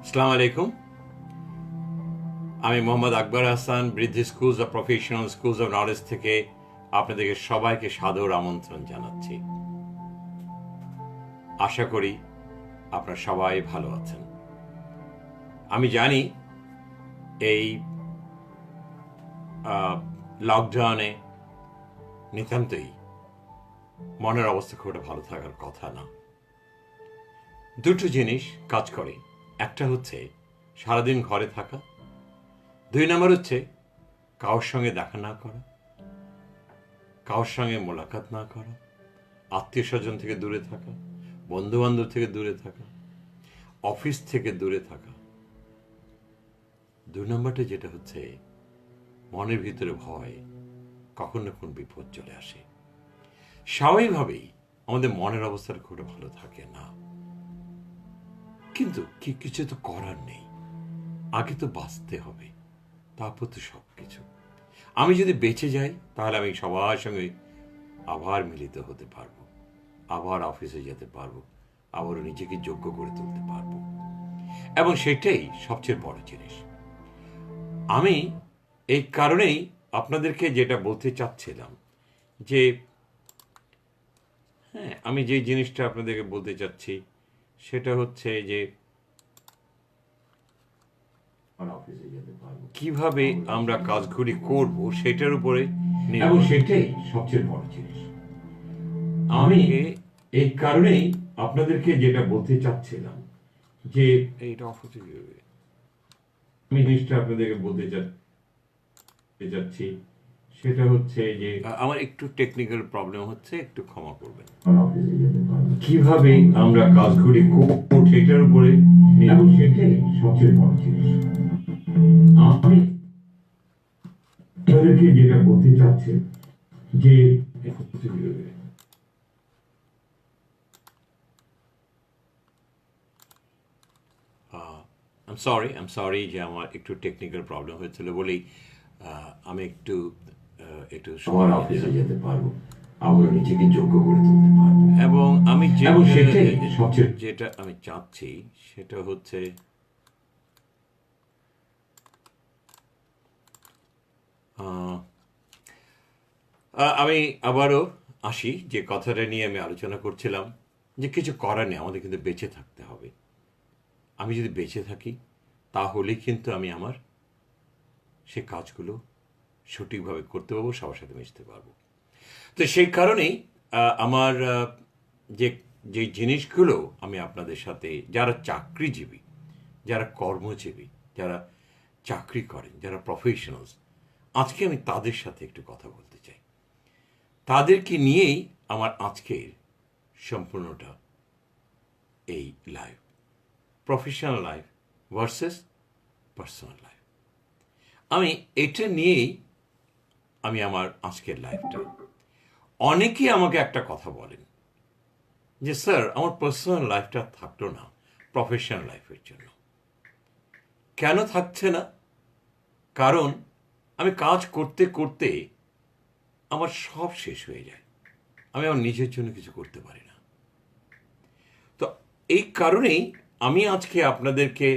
আসসালামু আলাইকুম। আমি মোহাম্মদ আকবর হাসান, বৃদ্ধি schools of professional schools of knowledge থেকে আপনাদেরকে সবাইকে সাদর আমন্ত্রণ জানাচ্ছি। আশা করি আপনারা সবাই ভালো আছেন। আমি জানি এই লকডাউনে নিতান্তই মনের অবস্থা খুব একটা ভালো থাকার কথা না। দুটো জিনিস কাজ করে, একটা হচ্ছে সারাদিন ঘরে থাকা, দুই নম্বর হচ্ছে কারোর সঙ্গে দেখা না করা, কারোর সঙ্গে মোলাকাত না করা, আত্মীয় স্বজন থেকে দূরে থাকা, বন্ধু বান্ধব থেকে দূরে থাকা, অফিস থেকে দূরে থাকা। দুই নম্বরটা যেটা হচ্ছে মনের ভিতরে ভয়, কখন না কোন বিপদ চলে আসে। স্বাভাবিকভাবেই আমাদের মনের অবস্থাটা খুব ভালো থাকে না, কিন্তু কিছু তো করার নেই। আগে তো বাঁচতে হবে, তারপর তো সব কিছু। আমি যদি বেঁচে যাই তাহলে আমি সবার সঙ্গে আবার মিলিত হতে পারবো, আবার অফিসে যেতে পারবো, আবারও নিজেকে যোগ্য করে তুলতে পারবো, এবং সেটাই সবচেয়ে বড় জিনিস। আমি এই কারণেই আপনাদেরকে যেটা বলতে চাচ্ছিলাম যে হ্যাঁ, আমি যে জিনিসটা আপনাদেরকে বলতে চাচ্ছি সেটা হচ্ছে যে কিভাবে আমরা কাজগুলি করব সেটার উপরে, এবং সেটাই সবচেয়ে বড় জিনিস। আমি এই কারণেই আপনাদেরকে যেটা বলতে চাচ্ছিলাম যে এইটা অফ হতে যাবে, আমি জিনিসটা আপনাদেরকে বলতে চাচ্ছি সেটা হচ্ছে যে আমার একটু টেকনিক্যাল প্রবলেম হচ্ছে, একটু ক্ষমা করবেন। কিভাবে আমরা কাজগুলি করব সেটার উপরে, এবং সেটাই সবচেয়ে বড় জিনিস। আমি তাদেরকে যেটা বলতে চাচ্ছি যে আম সরি যে আমার একটু টেকনিক্যাল প্রবলেম হয়েছিল বলেই আমি একটু একটু সময় অফিসে যেতে পারবো, আবার নিজেকে যোগ্য করে তুলতে পারবো, এবং আমি যেটা আমি চাচ্ছি সেটা হচ্ছে আমি আবারও আসি যে কথাটা নিয়ে আমি আলোচনা করছিলাম যে কিছু করার নেই, আমাদের কিন্তু বেঁচে থাকতে হবে। আমি যদি বেঁচে থাকি তাহলেই কিন্তু আমি আমার সে কাজগুলো সঠিকভাবে করতে পারবো, সবার সাথে মিশতে পারবো। তো সেই কারণেই আমার যে যে জিনিসগুলো আমি আপনাদের সাথে, যারা চাকরিজীবী, যারা কর্মজীবী, যারা চাকরি করেন, যারা প্রফেশনালস, আজকে আমি তাদের সাথে একটু কথা বলতে চাই। তাদেরকে নিয়েই আমার আজকের সম্পূর্ণটা এই life, professional life versus personal life. আমি এটা নিয়েই আমি আমার আজকের লাইফটা। অনেকেই আমাকে একটা কথা বলেন যে স্যার, আমার পার্সোনাল লাইফটা থাকলো না প্রফেশনাল লাইফের জন্য। কেন থাকছে না? কারণ আমি কাজ করতে করতে আমার সব শেষ হয়ে যায়, আমি আমার নিজের জন্য কিছু করতে পারি না। তো এই কারণেই আমি আজকে আপনাদেরকে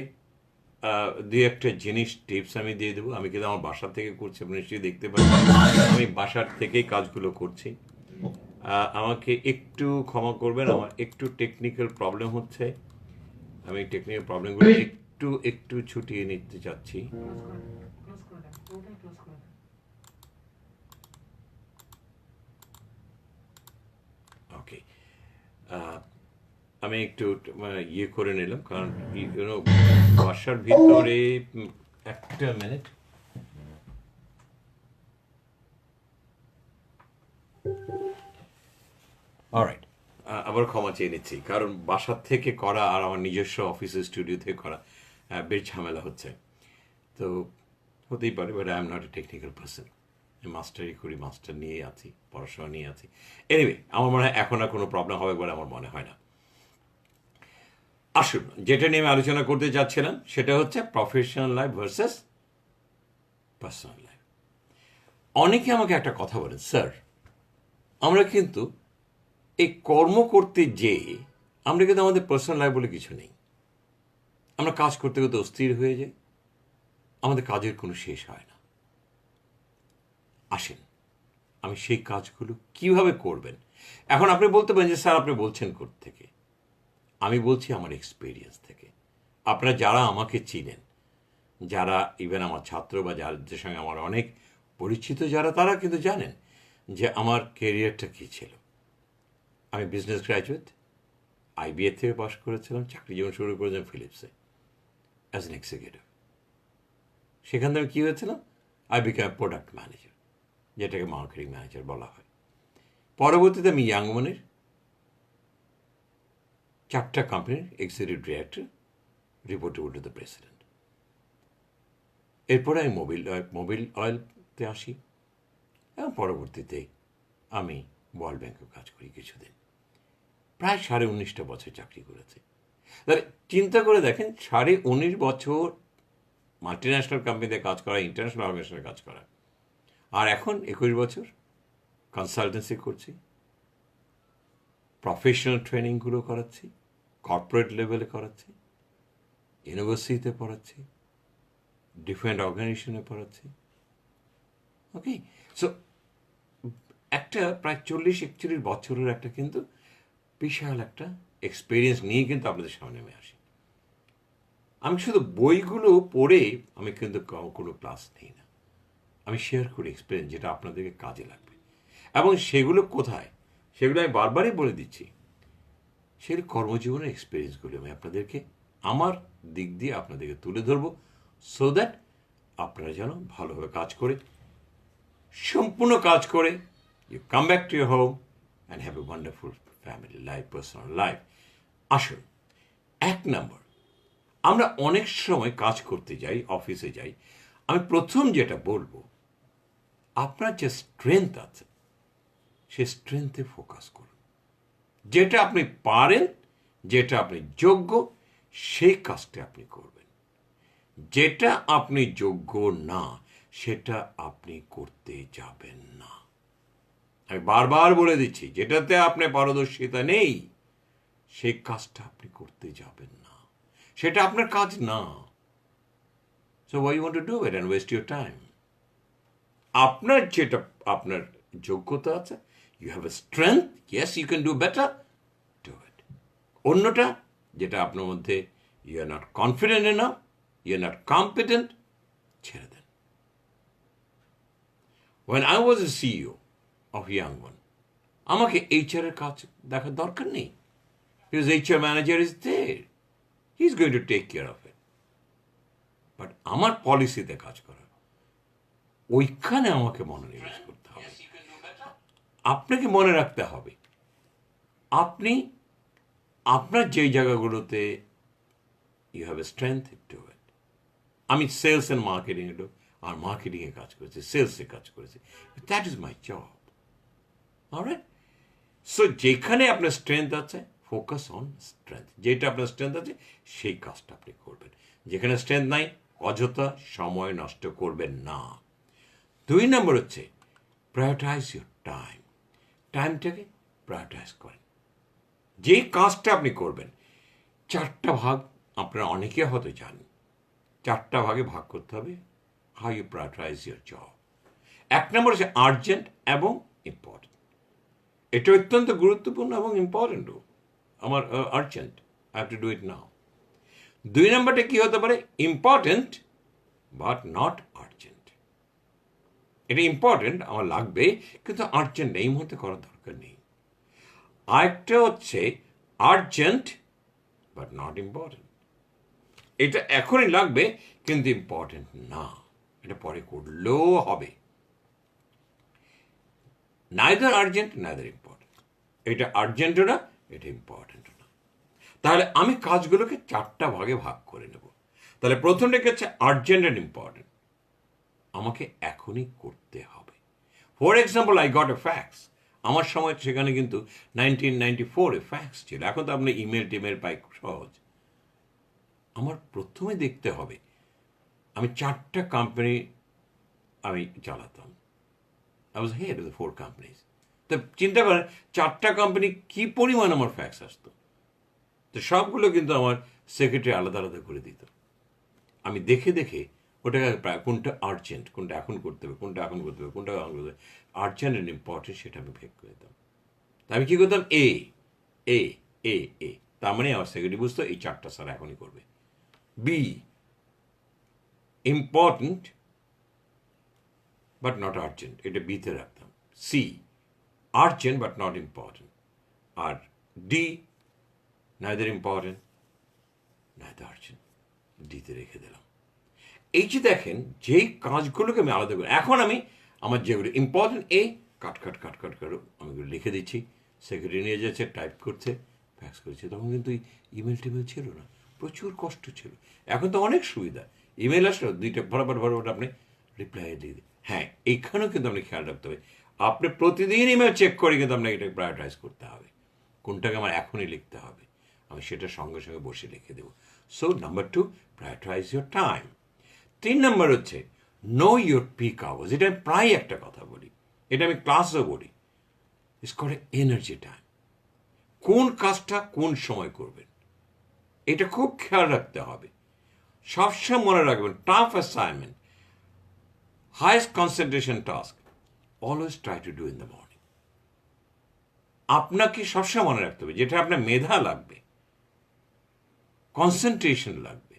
দুই একটা জিনিস টিপস আমি দিয়ে দেবো। আমি কিন্তু আমার বাসা থেকে করছি, আপনি নিশ্চয়ই দেখতে পাচ্ছেন আমি বাসার থেকেই কাজগুলো করছি। আমাকে একটু ক্ষমা করবেন, আমার একটু টেকনিক্যাল প্রবলেম হচ্ছে। আমি টেকনিক্যাল প্রবলেমগুলো একটু একটু ছুটিয়ে নিতে চাচ্ছি। ওকে, আমি একটু ইয়ে করে নিলাম, কারণ বাসার ভিতরে একটা মিনিট। অলরাইট, আবার ক্ষমা চেয়ে নিচ্ছি, কারণ বাসার থেকে করা আর আমার নিজস্ব অফিসের স্টুডিও থেকে করা বেশ ঝামেলা হচ্ছে। তো হতেই পারে, but I am not a technical person. Mastery করি, মাস্টার নিয়ে আছি, পড়াশোনা নিয়ে আছি। এনিওয়ে, আমার মনে হয় এখন আর কোনো প্রবলেম হবে বলে আমার মনে হয় না। আসুন, যেটা নিয়ে আমি আলোচনা করতে চাচ্ছিলাম সেটা হচ্ছে professional life versus personal life. অনেকে আমাকে একটা কথা বলেন, স্যার, আমরা কিন্তু এই কর্ম করতে যেয়ে আমরা কিন্তু আমাদের পার্সোনাল লাইফ বলে কিছু নেই। আমরা কাজ করতে করতে অস্থির হয়ে যাই, আমাদের কাজের কোনো শেষ হয় না। আসেন, আমি সেই কাজগুলো কিভাবে করবেন। এখন আপনি বলতে পারেন যে স্যার আপনি বলছেন থেকে, আমি বলছি আমার এক্সপিরিয়েন্স থেকে। আপনারা যারা আমাকে চিনেন, যারা ইভেন আমার ছাত্র বা যাদের সঙ্গে আমার অনেক পরিচিত যারা, তারা কিন্তু জানেন যে আমার কেরিয়ারটা কী ছিল। আমি বিজনেস গ্র্যাজুয়েট, আইবিএ থেকে পাস করেছিলাম, চাকরি জীবন শুরু করেছিলাম ফিলিপসে অ্যাজ এন এক্সিকিউটিভ। সেখান থেকে কী হয়েছিলাম, আই বিকাম প্রোডাক্ট ম্যানেজার, যেটাকে মার্কেটিং ম্যানেজার বলা হয়। পরবর্তীতে আমি ইয়াংমনের 4টা কোম্পানির executive director, reportable to the president. এরপরে আমি মোবিল অয়েলতে আসি এবং পরবর্তীতে আমি ওয়ার্ল্ড ব্যাংকে কাজ করি কিছুদিন। প্রায় 19.5 বছর চাকরি করেছে। তাহলে চিন্তা করে দেখেন, 19.5 বছর মাল্টিন্যাশনাল কোম্পানিতে কাজ করা, ইন্টারন্যাশনাল অর্গানাইজেশনে কাজ করা, আর এখন 21 বছর কনসালটেন্সি করছি, প্রফেশনাল ট্রেনিংগুলো করাচ্ছি, কর্পোরেট লেভেলে করাচ্ছি, ইউনিভার্সিটিতে পড়াচ্ছি, ডিফারেন্ট অর্গানাইজেশনে পড়াচ্ছি। ওকে, সো একটা প্রায় 40-41 বছরের একটা কিন্তু বিশাল একটা এক্সপিরিয়েন্স নিয়ে কিন্তু আপনাদের সামনে আমি আসি। আমি শুধু বইগুলো পড়ে আমি কিন্তু কোনো ক্লাস নিই না, আমি শেয়ার করি এক্সপিরিয়েন্স যেটা আপনাদেরকে কাজে লাগবে। এবং সেগুলো কোথায়, সেগুলো আমি বারবারই বলে দিচ্ছি, সেগুলো কর্মজীবনের এক্সপিরিয়েন্সগুলো আমি আপনাদেরকে আমার দিক দিয়ে আপনাদেরকে তুলে ধরবো, সো দ্যাট আপনারা যেন ভালোভাবে কাজ করে, সম্পূর্ণ কাজ করে, you come back to your home and have a wonderful family life, personal life. আসুন, 1 নম্বর, আমরা অনেক সময় কাজ করতে যাই, অফিসে যাই, আমি প্রথম যেটা বলবো, আপনার যে স্ট্রেংথ আছে সে স্ট্রেংথে ফোকাস করুন। যেটা আপনি পারেন, যেটা আপনি যোগ্য, সেই কাজটা আপনি করবেন। যেটা আপনি যোগ্য না, সেটা আপনি করতে যাবেন না। আমি বারবার বলে দিচ্ছি, যেটাতে আপনার পারদর্শিতা নেই, সেই কাজটা আপনি করতে যাবেন না, সেটা আপনার কাজ না। So why you want to do it and waste your time? আপনার যেটা আপনার যোগ্যতা আছে, you have a strength, yes you can do better, do it. অন্যটা যেটা আপনার মধ্যে you are not confident enough, you are not competent, ছেড়ে দেন। When I was a CEO of Young One, আমাকে HR এর কাজ দেখার দরকার নেই, because HR manager is there, he is going to take care of it. But আমার পলিসিতে কাজ করা, ওইখানে আমাকে মনোনিবেশ করতে হবে। আপনাকে মনে রাখতে হবে, আপনি আপনার যেই জায়গাগুলোতে you have a strength, do it. আমি সেলস অ্যান্ড মার্কেটিং আর মার্কেটিংয়ে কাজ করেছি, সেলসে কাজ করেছি, that is my job. Alright, so যেখানে আপনার স্ট্রেংথ আছে, ফোকাস অন স্ট্রেংথ। যেটা আপনার স্ট্রেংথ আছে সেই কাজটা আপনি করবেন। যেখানে স্ট্রেংথ নাই, অযথা সময় নষ্ট করবেন না। 2 নম্বর হচ্ছে প্রায়োরিটাইজ ইউর টাইম। টাইমটাকে প্রায়োরিটাইজ করেন। যে কাজটা আপনি করবেন, 4টা ভাগ আপনারা অনেকে হয়তো জানেন, 4টা ভাগে ভাগ করতে হবে। How you prioritize your job. 1 number হচ্ছে আর্জেন্ট এবং ইম্পর্টেন্ট। এটা অত্যন্ত গুরুত্বপূর্ণ এবং ইম্পর্টেন্টও। আমার urgent, I have to do it now. 2 নম্বরটা কি হতে পারে, ইম্পর্টেন্ট বাট নট আর্জেন্ট। এটা ইম্পর্টেন্ট, আমার লাগবে, কিন্তু আর্জেন্ট এই মুহূর্তে করার দরকার নেই। আরেকটা হচ্ছে আর্জেন্ট বাট নট ইম্পর্টেন্ট। এটা এখনই লাগবে কিন্তু ইম্পর্টেন্ট না, এটা পরে করলেও হবে। Neither urgent neither important. এটা আর্জেন্টও না, এটা ইম্পর্টেন্টও না। তাহলে আমি কাজগুলোকে 4টা ভাগে ভাগ করে নেব। তাহলে প্রথমটা হচ্ছে আর্জেন্ট অ্যান্ড ইম্পর্টেন্ট, আমাকে এখনই করতে হবে। For example, I got a fax. আমার সময় সেখানে কিন্তু 1994 ফ্যাক্স ছিল, এখন তো আপনি ইমেল টিমেল পাই খুব সহজ। আমার প্রথমে দেখতে হবে, আমি 4টা কোম্পানি আমি চালাতাম, I was head of the 4 companies. তো চিন্তা করেন 4টা কোম্পানি কি পরিমাণ আমার ফ্যাক্স আসতো। তো সবগুলো কিন্তু আমার সেক্রেটারি আলাদা আলাদা করে দিত। আমি দেখে দেখে ওটাকে প্রায় কোনটা আর্জেন্ট, কোনটা এখন করতে হবে, কোনটা এখন করতে হবে, কোনটা এখন করতে হবে, আর্জেন্ট অ্যান্ড ইম্পর্টেন্ট সেটা আমি ভেগ করে দিতাম। তা আমি কী করতাম, এ এ এ এ, তার মানে আমার সেক্রেটারি বুঝতো এই 4টা স্যার এখনই করবে। B important but not urgent, এটা বিতে রাখতাম। C urgent but not important. আর D neither important neither urgent, ডিতে রেখে দিলাম। এই যে দেখেন, যেই কাজগুলোকে আমি আলাদা করি, এখন আমি আমার যেগুলো ইম্পর্টেন্ট এ কাট কাট কাট কাট করো আমি লিখে দিচ্ছি, সেক্রেটারি নিয়ে যাচ্ছে, টাইপ করছে, ফ্যাক্স করছে। তখন কিন্তু ইমেল টিমেল ছিল না, প্রচুর কষ্ট ছিল। এখন তো অনেক সুবিধা, ইমেল আসলো 2টা ভরাভর আপনি রিপ্লাই দিয়ে দিন। হ্যাঁ, এইখানেও কিন্তু আপনি খেয়াল রাখতে হবে, আপনি প্রতিদিন ইমেল চেক করে কিন্তু আপনাকে এটা প্রায়োরিটাইজ করতে হবে, কোনটাকে আমার এখনই লিখতে হবে, আমি সেটা সঙ্গে সঙ্গে বসে লিখে দেবো। So number 2, prioritise your time. 3 নম্বর হচ্ছে নো ইউর পিক আওয়ার্স। এটা আমি প্রায় একটা কথা বলি, এটা আমি ক্লাসেও বলি, ইটস কল্ড এনার্জি টাইম। কোন কাজটা কোন সময় করবেন এটা খুব খেয়াল রাখতে হবে। সবসময় মনে রাখবেন, tough assignment, highest concentration task, always try to do in the morning. আপনাকে সবসময় মনে রাখতে হবে, যেটা আপনার মেধা লাগবে, কনসেন্ট্রেশন লাগবে,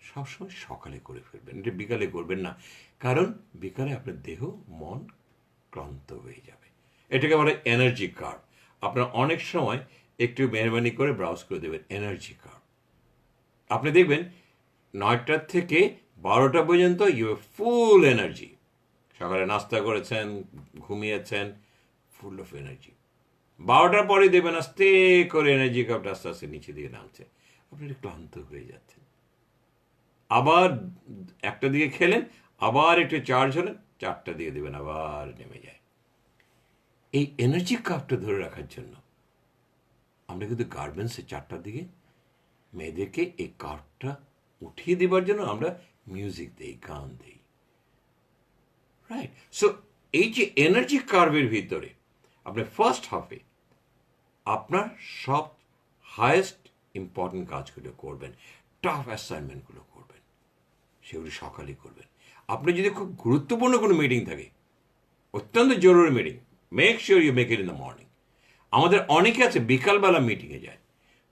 সবসময় সকালে করে ফেলবেন, এটা বিকালে করবেন না, কারণ বিকালে আপনার দেহ মন ক্লান্ত হয়ে যাবে। এটাকে বলে এনার্জি কার্ভ। আপনার অনেক সময় একটু মেহরবানি করে ব্রাউজ করে দেবেন এনার্জি কার্ভ। আপনি দেখবেন 9টা থেকে 12টা পর্যন্ত ইউ ফুল এনার্জি, সকালে নাস্তা করেছেন, ঘুমিয়েছেন, ফুল অফ এনার্জি। 12টার পরে দেবেন আস্তে করে এনার্জি কার্ভটা আস্তে আস্তে নিচে দিকে নামছে, আপনি ক্লান্ত হয়ে যাচ্ছেন। আবার 1টা দিকে খেলেন, আবার একটু চার্জ হলেন, 4টা দিয়ে দেবেন, আবার নেমে যায়। এই এনার্জি কার্ভটা ধরে রাখার জন্য আমরা কিন্তু গার্মেন্টসে 4টার দিকে মেয়েদেরকে এই কার্ভটা উঠিয়ে দেবার জন্য আমরা মিউজিক দিই, গান দিই, রাইট? সো এই যে এনার্জি কার্ভের ভিতরে আপনি ফার্স্ট হাফে আপনার সব হায়েস্ট ইম্পর্টেন্ট কাজগুলো করবেন, টাফ অ্যাসাইনমেন্টগুলো করবেন, সেগুলি সকালে করবেন। আপনি যদি খুব গুরুত্বপূর্ণ কোনো মিটিং থাকে, অত্যন্ত জরুরি meeting, make sure you make it in the morning. আমাদের অনেকে আছে বিকালবেলা মিটিংয়ে যায়,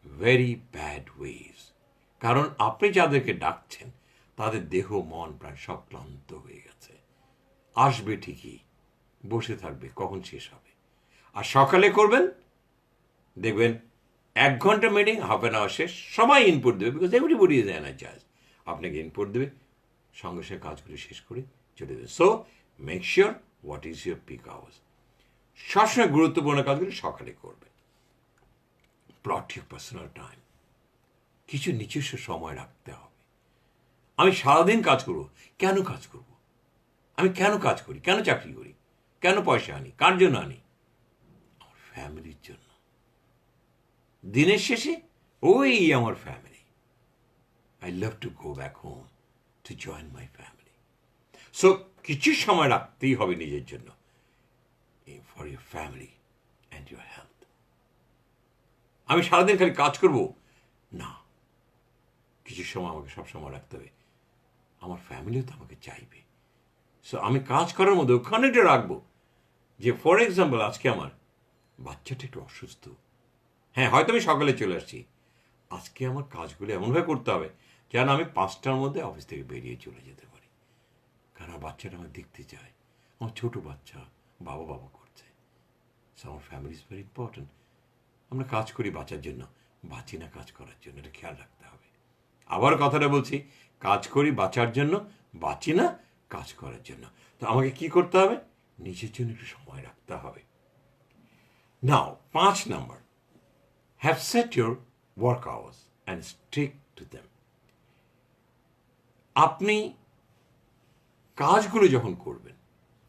ভেরি ব্যাড ওয়েজ, কারণ আপনি যাদেরকে ডাকছেন তাদের দেহ মন প্রায় সব ক্লান্ত হয়ে গেছে, আসবে ঠিকই, বসে থাকবে, কখন শেষ হবে। আর সকালে করবেন, দেখবেন 1 ঘন্টা মিটিং, হাফ অ্যান আওয়ার শেষ, সবাই ইনপুট দেবে, বিকজ এভরিবডি ইজ এনার্জাইজ, আপনাকে ইনপুট দেবে, সঙ্গে সঙ্গে কাজগুলি শেষ করে চলে দেবে। So make sure what is your peak hours. সবসময় গুরুত্বপূর্ণ কাজগুলি সকালে করবে। প্লট ইউর পার্সোনাল টাইম, কিছু নিজস্ব সময় রাখতে হবে। আমি সারাদিন কাজ করব, কেন কাজ করব? আমি কেন কাজ করি, কেন চাকরি করি, কেন পয়সা আনি, কার জন্য আনি? আমার ফ্যামিলির জন্য। দিনের শেষে ওই আমার family, I love to go back home to join my family. So কিছু সময় রাখতেই হবে নিজের জন্য, for your family and your health. আমি সারাদিন খালি কাজ করব না, কিছু সময় আমাকে সব সময় রাখতে হবে, আমার ফ্যামিলিও তো আমাকে চাইবে। সো আমি কাজ করার মধ্যে ওখানেটা রাখবো যে, ফর এক্সাম্পল, আজকে আমার বাচ্চাটা একটু অসুস্থ, হ্যাঁ হয়তো আমি সকালে চলে আসছি, আজকে আমার কাজগুলো এমনভাবে করতে হবে যেন আমি 5টার মধ্যে অফিস থেকে বেরিয়ে চলে যেতে পারি, কারণ আমার বাচ্চাটা আমার দেখতে চায়, আমার ছোটো বাচ্চা বাবা বাবা করছে। সো আমার ফ্যামিলি ইজ ভেরি ইম্পর্টেন্ট। আমরা কাজ করি বাঁচার জন্য, বাঁচি না কাজ করার জন্য, এটা খেয়াল রাখতে হবে। আবার কথাটা বলছি, কাজ করি বাঁচার জন্য, বাঁচি না কাজ করার জন্য। তো আমাকে কি করতে হবে? নিজের জন্য একটু সময় রাখতে হবে। নাও 5 number, have set your work hours and stick to them. আপনি কাজগুলো যখন করবেন,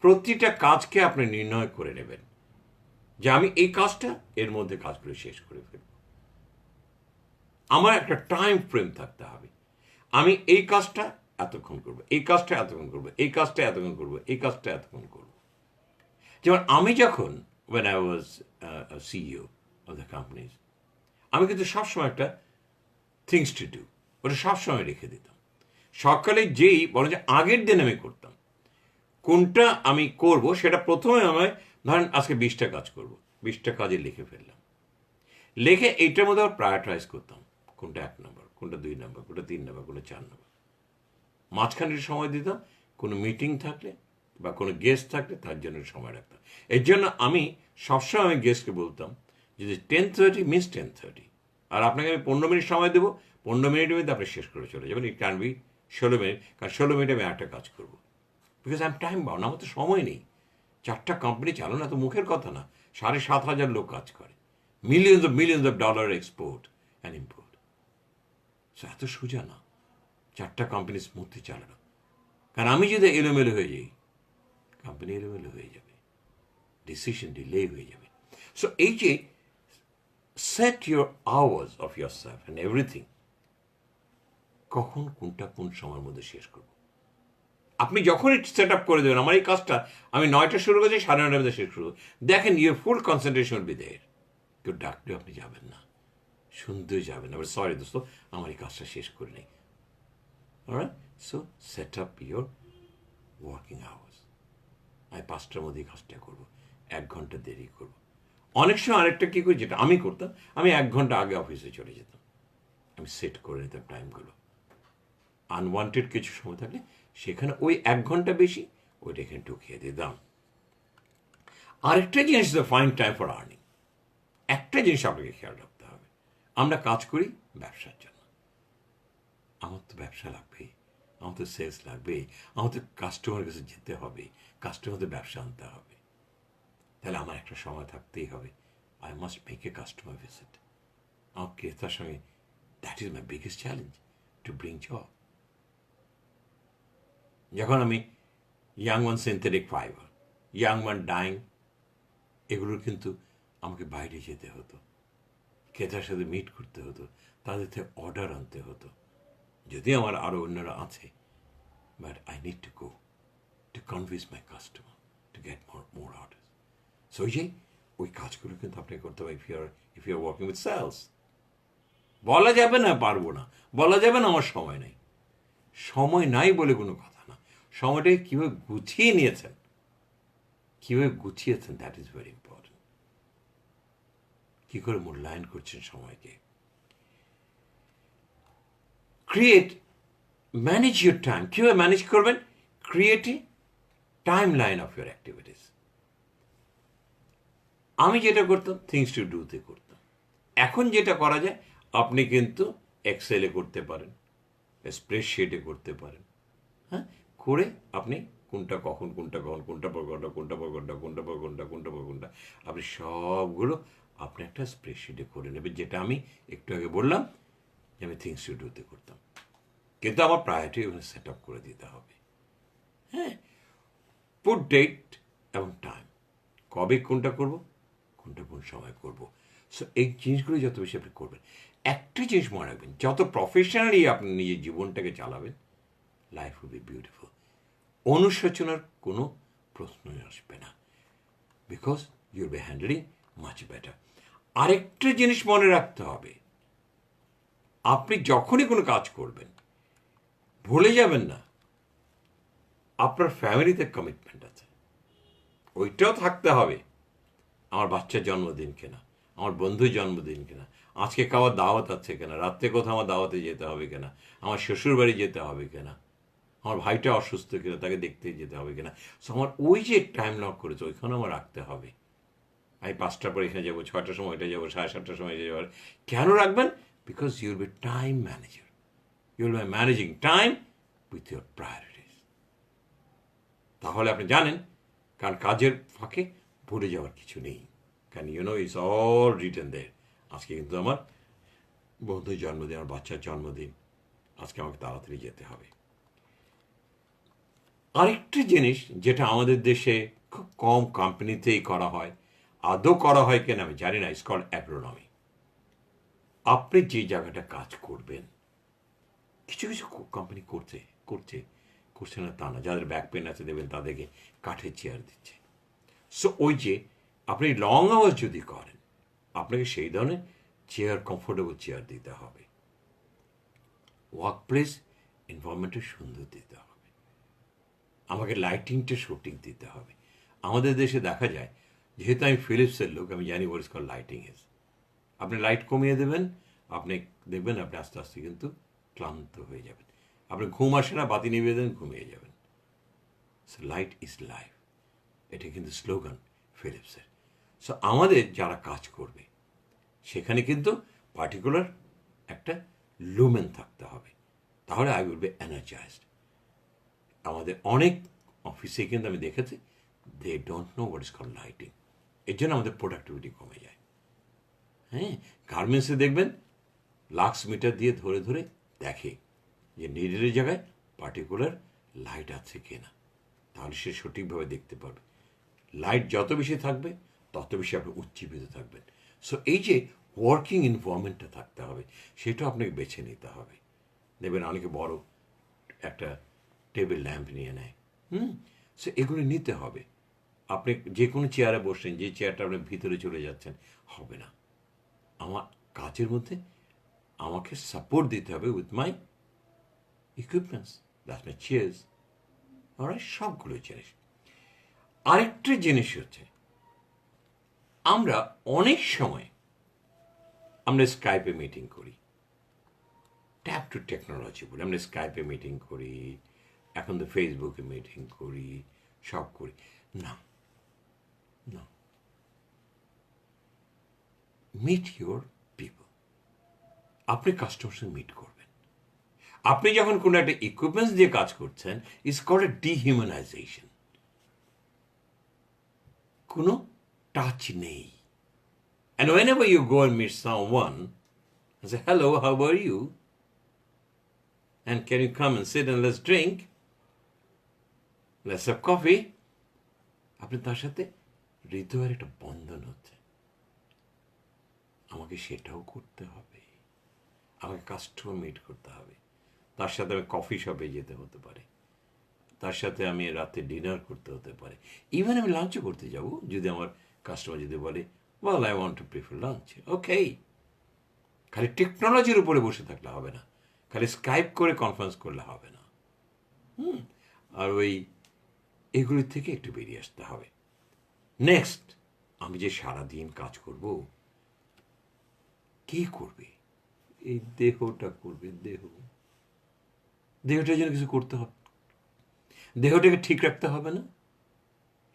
প্রতিটা কাজকে আপনি নির্ণয় করে নেবেন যে আমি এই কাজটা এর মধ্যে কাজগুলো শেষ করে ফেলব। আমার একটা টাইম ফ্রেম থাকতে হবে, আমি এই কাজটা এতক্ষণ করবো, এই কাজটা এতক্ষণ করবো, এই কাজটা এতক্ষণ করবো, এই কাজটা এতক্ষণ করবো। যেমন আমি যখন when I was a CEO of the companies, আমি কিন্তু সবসময় একটা থিংস টু ডু, ওটা সবসময় রেখে দিতাম। সকালে যেই বরঞ্চ আগের দিন আমি করতাম কোনটা আমি করব সেটা প্রথমে আমায়, ধরেন আজকে 20টা কাজ করব, 20টা কাজে লিখে ফেললাম, লিখে এইটার মধ্যে আবার প্রায়োরিটাইজ করতাম কোনটা 1 নম্বর, কোনটা 2 নম্বর, কোনটা 3 নম্বর, কোনটা 4 নম্বর। মাঝখানে সময় দিতাম কোনো মিটিং থাকলে বা কোনো গেস্ট থাকলে তার জন্য সময় রাখতাম। এর জন্য আমি সবসময় আমি গেস্টকে বলতাম যদি 10:30 মিস 10:30, আর আপনাকে আমি 15 মিনিট সময় দেবো, 15 মিনিটের মধ্যে আপনি শেষ করে চলে যাবেন। ইট ক্যান বি 16 মিনিট, কারণ 16 মিনিটে আমি একটা কাজ করবো, because I am time bound. আমার তো সময় নেই। 4টা কোম্পানি চালানো তো মুখের কথা না, 7,500 লোক কাজ করে, millions of dollar export and import. এত সোজা না 4টা কোম্পানি স্মুথলি চালানো, কারণ আমি যদি এলোমেলো হয়ে যাই কোম্পানি এলোমেলো হয়ে যাবে, ডিসিশন ডিলে হয়ে যাবে। সো এই যে set your hours of your self and everything, কখন কোনটা কোন সময়ের মধ্যে শেষ করবো। আপনি যখনই সেট আপ করে দেবেন আমার এই কাজটা আমি 9টা শুরু করছি, 9:30টার মধ্যে শেষ করবো, দেখেন your full concentration be there. কেউ ডাকলেও আপনি যাবেন না, শুনতেও যাবেন না, সরি দোস্ত আমার এই কাজটা শেষ করে নেই। Alright, so set up your working hours. আমি 5টার মধ্যে এই কাজটা করবো, 1 ঘন্টা দেরি করবো। অনেক সময় আরেকটা কী করি, যেটা আমি করতাম, আমি 1 ঘন্টা আগে অফিসে চলে যেতাম, আমি সেট করে নিতাম টাইমগুলো। আনওয়ান্টেড কিছু সময় থাকলে সেখানে ওই 1 ঘন্টা বেশি ওইটা এখানে ঢুকিয়ে দিতাম। আরেকটা জিনিস, the fine time for earning. একটা জিনিস আপনাকে খেয়াল রাখতে হবে, আমরা কাজ করি ব্যবসার জন্য, আমার তো ব্যবসা লাগবে, আমার তো সেলস লাগবে, আমার তো কাস্টমার কাছে যেতে হবে, কাস্টমারদের ব্যবসা আনতে হবে, তাহলে আমার একটা সময় থাকতেই হবে। I must make a customer visit. আমার ক্রেতার সঙ্গে, that is my biggest challenge to bring job. যখন আমি young one synthetic fibre, young one dyeing, এগুলোর কিন্তু আমাকে বাইরে যেতে হতো, ক্রেতার সাথে মিট করতে হতো, তাদের থেকে অর্ডার আনতে হতো। যদি আমার আরও অন্যরা আছে, but I need to go to convince my customer to get more order. So ওই কাজগুলো কিন্তু আপনাকে করতে হবে if you are working with sales. বলা যাবে না পারবো না, বলা যাবে না আমার সময় নেই, সময় নাই বলে কোনো কথা না। সময়টাকে কীভাবে গুছিয়ে নিয়েছেন, কীভাবে গুছিয়েছেন, দ্যাট ইজ ভেরি ইম্পর্টেন্ট। কী করে মূল্যায়ন করছেন সময়কে। Create, manage your time. কীভাবে ম্যানেজ করবেন? Create a time line of your activities. আমি যেটা করতাম থিংস টু ডুতে করতাম। এখন যেটা করা যায়, আপনি কিন্তু এক্সেলে করতে পারেন, স্প্রেডশিটে করতে পারেন, হ্যাঁ, করে আপনি কোনটা কখন, কোনটা কখন, কোনটা পর ঘন্টা, কোনটা পর ঘন্টা, কোনটা পর ঘন্টা, কোনটা পর ঘন্টা, আপনি সবগুলো আপনি একটা স্প্রেডশিটে করে নেবেন, যেটা আমি একটু আগে বললাম যে আমি থিংস টু ডুতে করতাম। কিন্তু আমার প্রায়োরিটি ওখানে সেট আপ করে দিতে হবে। হ্যাঁ, পুট ডেট এবং টাইম, কবে কোনটা করব, কোনটা কোন সময় করব। সো এই জিনিসগুলো যত বেশি আপনি করবেন, একটা জিনিস মনে রাখবেন, যত প্রফেশনালি আপনি নিজের জীবনটাকে চালাবেন, লাইফ উইল বি বিউটিফুল। অনুশোচনার কোনো প্রশ্নই আসবে না, because you'll be handling much better. আরেকটা জিনিস মনে রাখতে হবে, আপনি যখনই কোনো কাজ করবেন ভুলে যাবেন না আপনার ফ্যামিলিতে কমিটমেন্ট আছে, ওইটাও থাকতে হবে। আমার বাচ্চার জন্মদিন কেনা, আমার বন্ধুর জন্মদিন কেনা, আজকে খাওয়ার দাওয়াত আছে কেনা, রাত্রে কোথাও আমার দাওয়াতে যেতে হবে কিনা, আমার শ্বশুর বাড়ি যেতে হবে কিনা, আমার ভাইটা অসুস্থ কিনা তাকে দেখতে যেতে হবে কিনা। সো আমার ওই যে টাইম লক করেছে ওইখানে আমার রাখতে হবে। আমি 5টার পর এখানে যাবো, 6টার সময় এটা যাবো, 7:30টার সময় যাবো। কেন রাখবেন? Because you will be time manager, you will be managing time with your priorities. তাহলে আপনি জানেন, কারণ কাজের ফাঁকে ভুলে যাওয়ার কিছু নেই, কারণ you know it's all written there. আজকে কিন্তু আমার বন্ধুর জন্মদিন, আমার বাচ্চার জন্মদিন, আজকে আমাকে তাড়াতাড়ি যেতে হবে। আরেকটি জিনিস যেটা আমাদের দেশে খুব কম কোম্পানিতেই করা হয়, আদৌ করা হয় কেন আমি জানি না, ইটস কল্ড অ্যাগ্রোনমি। আপনি যে জায়গাটা কাজ করবেন, কিছু কিছু কোম্পানি করছে না তা না, যাদের ব্যাক পেন আছে দেবেন তাদেরকে কাঠের চেয়ার দিচ্ছে। সো ওই যে আপনি লং আওয়ার্স যদি করেন, আপনাকে সেই ধরনের চেয়ার, কমফোর্টেবল চেয়ার দিতে হবে। ওয়ার্ক প্লেস এনভায়রনমেন্টটা সুন্দর দিতে হবে, আমাকে লাইটিংটা সঠিক দিতে হবে। আমাদের দেশে দেখা যায়, যেহেতু আমি ফিলিপসের লোক, আমি জানি what is call lighting is. আপনি লাইট কমিয়ে দেবেন, আপনি দেখবেন আপনি আস্তে আস্তে কিন্তু ক্লান্ত হয়ে যাবেন। আপনি ঘুম আসে না, বাতি নিভিয়ে দেন, ঘুমিয়ে যাবেন। সো লাইট ইজ লাইফ, এটা কিন্তু স্লোগান ফিলিপসের। সো আমাদের যারা কাজ করবে সেখানে কিন্তু পার্টিকুলার একটা লুমেন থাকতে হবে, তাহলে আই উইল বি এনার্জাইজড। আমাদের অনেক অফিসে কিন্তু আমি দেখেছি they don't know what is call lighting, এর জন্য আমাদের প্রোডাক্টিভিটি কমে যায়। হ্যাঁ, গার্মেন্টসে দেখবেন লাক্স মিটার দিয়ে ধরে ধরে দেখে যে নিডের জায়গায় পার্টিকুলার লাইট আছে কিনা, তাহলে সে সঠিকভাবে দেখতে পারবে। লাইট যত বেশি থাকবে তত বেশি আপনি উজ্জীবিত থাকবেন। সো এই যে ওয়ার্কিং এনভায়রনমেন্টটা থাকতে হবে, সেটা আপনাকে বেছে নিতে হবে। দেখবেন অনেকে বড় একটা টেবিল ল্যাম্প নিয়ে নেয়। সো এগুলো নিতে হবে। আপনি যে কোনো চেয়ারে বসছেন, যে চেয়ারটা আপনি ভিতরে চলে যাচ্ছেন, হবে না। আমার কাজের মধ্যে আমাকে সাপোর্ট দিতে হবে with my equipments, that's my chairs, alright, সবগুলো জিনিস। আরেকটা জিনিস হচ্ছে, আমরা অনেক সময় আমরা স্কাইপে মিটিং করি, ট্যাপ টু টেকনোলজি বলে আমরা স্কাইপে মিটিং করি, এখন তো ফেসবুকে মিটিং করি, সব করি। না, না, মিট ইউর পিপল। আপনি কাস্টমার সঙ্গে মিট করবেন। আপনি যখন কোনো একটা ইকুইপমেন্টস দিয়ে কাজ করছেন, ইটস কল্ড এ ডিহিউম্যানাইজেশন। কোনো টাচ নেই। And whenever you go and meet someone and say, hello, how are you? And can you come and sit and let's drink? Let's have coffee. আপনি তার সাথে হৃদয়ের একটা বন্ধন হচ্ছে। আমাকে সেটাও করতে হবে। আমাকে কাস্টমার মিট করতে হবে। তার সাথে আমি কফি শপে যেতে হতে পারে, তার সাথে আমি রাতে ডিনার করতে হতে পারে, ইভেন আমি লাঞ্চও করতে যাব যদি আমার কাস্টমার যদি বলে well I want to prefer lunch, ওকে। খালি টেকনোলজির উপরে বসে থাকলে হবে না, খালি স্কাইপ করে কনফারেন্স করলে হবে না। আর ওই এগুলি থেকে একটু বেরিয়ে আসতে হবে। নেক্সট, আমি যে সারাদিন কাজ করব, কে করবে? এই দেহটা করবে। দেহটার জন্য কিছু করতে হবে, দেহটাকে ঠিক রাখতে হবে না,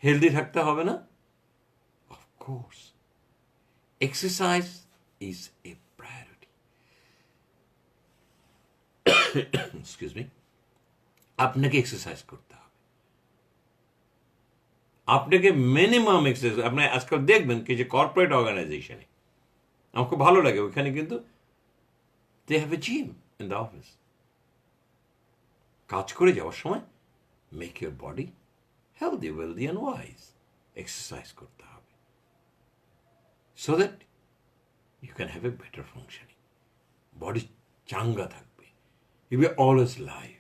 হেলদি থাকতে হবে না? Of course exercise is A priority. Excuse me, আপনাকে এক্সারসাইজ করতে হবে। আপনাকে মিনিমাম এক্সারসাইজ, আপনি আজকাল দেখবেন কি যে কর্পোরেট অর্গানাইজেশনে, আমার খুব ভালো লাগে, ওইখানে কিন্তু they have a gym in the office. কাজ করে যাওয়ার সময় make your body healthy, wealthy and wise. Exercise করতে হবে so that you can have a better functioning. Body চাঙ্গা থাকবে, you be always live.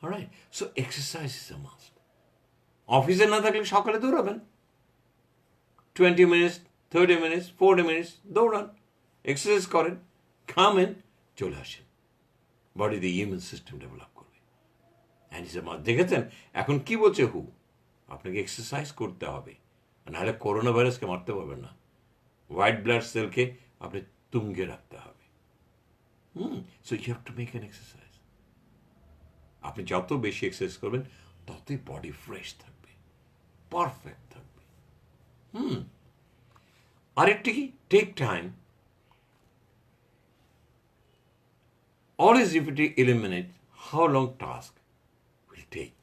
Alright, so exercise is a must. অফিসে না থাকলে সকালে দৌড়াবেন, 20 মিনিটস, 30 মিনিটস, 40 মিনিটস দৌড়ান, এক্সারসাইজ করেন, খামেন, চলে আসেন। বডিতে ইমিউন সিস্টেম ডেভেলপ করবে। দেখেছেন এখন কি বলছে হু, আপনাকে এক্সারসাইজ করতে হবে, নাহলে করোনা ভাইরাসকে মারতে পারবেন না। হোয়াইট ব্লাড সেলকে আপনি তুঙ্গে রাখতে হবে। So you have to make an exercise. আপনি যত বেশি এক্সারসাইজ করবেন ততই বডি ফ্রেশ থাকবে, পারফেক্ট থাকবে। আরেকটি কি, take time. Always if you eliminate how long task will take.